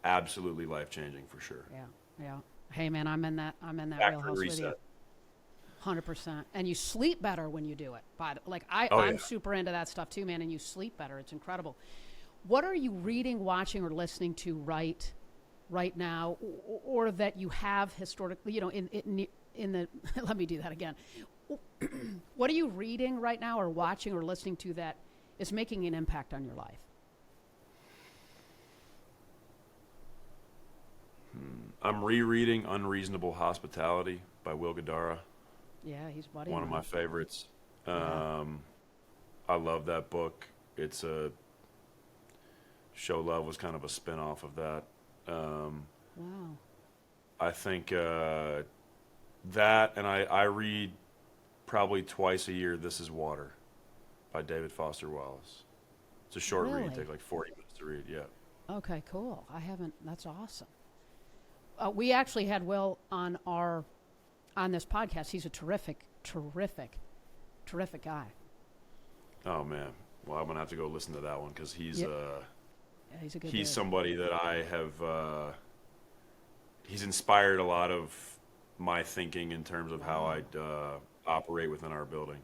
absolutely life-changing for sure. Yeah. Hey man, I'm in that Factory wheelhouse with reset. you. 100%. And you sleep better when you do it. I'm super into that stuff too, man, and you sleep better. It's incredible. What are you reading, watching, or listening to right now, or that you have historically, in the let me do that again. What are you reading right now or watching or listening to that is making an impact on your life? I'm rereading Unreasonable Hospitality by Will Guidara. Yeah, he's buddy. One of my favorites. I love that book. It's Show Love was kind of a spin-off of that. Wow. I think that, and I read probably twice a year, This Is Water by David Foster Wallace. It's a short read. It takes like 40 minutes to read, yeah. Okay, cool. That's awesome. We actually had Will on this podcast. He's a terrific guy. Oh, man. Well, I'm going to have to go listen to that one because he's he's a good he's dude. somebody that I have he's inspired a lot of my thinking in terms of how I'd operate within our building.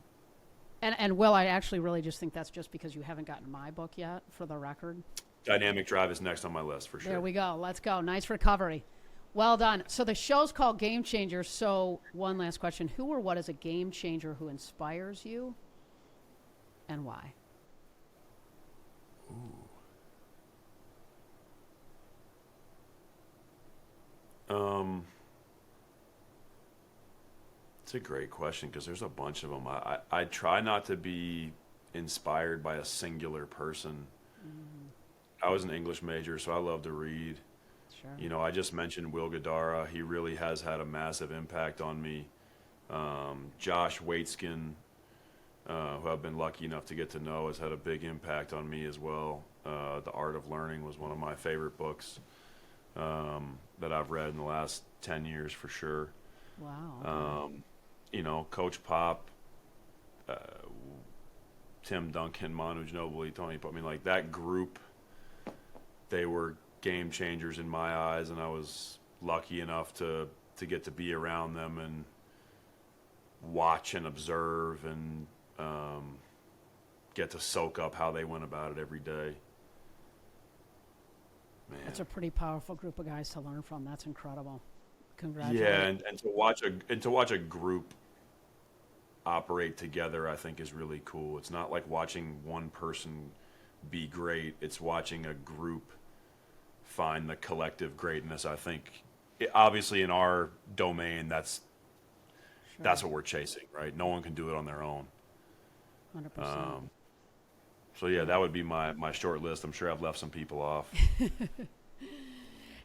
And Will, I actually really just think that's just because you haven't gotten my book yet, for the record. Dynamic Drive is next on my list for sure. There we go. Let's go. Nice recovery. Well done. So the show's called Game Changer. So one last question. Who or what is a game changer who inspires you and why? It's a great question because there's a bunch of them. I try not to be inspired by a singular person. I was an English major, so I love to read. Sure. I just mentioned Will Guidara. He really has had a massive impact on me. Josh Waitzkin, who I've been lucky enough to get to know, has had a big impact on me as well. The Art of Learning was one of my favorite books that I've read in the last 10 years for sure. Wow. Coach Pop, Tim Duncan, Manu Ginobili, Tony Pop. I mean, like that group, they were game changers in my eyes, and I was lucky enough to get to be around them and watch and observe and get to soak up how they went about it every day. Man. That's a pretty powerful group of guys to learn from. That's incredible. congratulate. Yeah, and to watch a group operate together, I think is really cool. It's not like watching one person be great. It's watching a group find the collective greatness. I think, obviously, in our domain, that's what we're chasing, right? No one can do it on their own. 100%. So yeah, that would be my short list. I'm sure I've left some people off.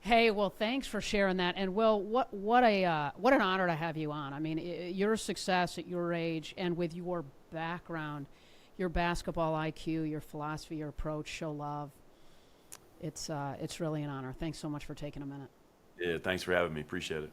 Hey, well, thanks for sharing that. And Will, what an honor to have you on. I mean, your success at your age and with your background, your basketball IQ, your philosophy, your approach, show love. It's really an honor. Thanks so much for taking a minute. Yeah, thanks for having me. Appreciate it.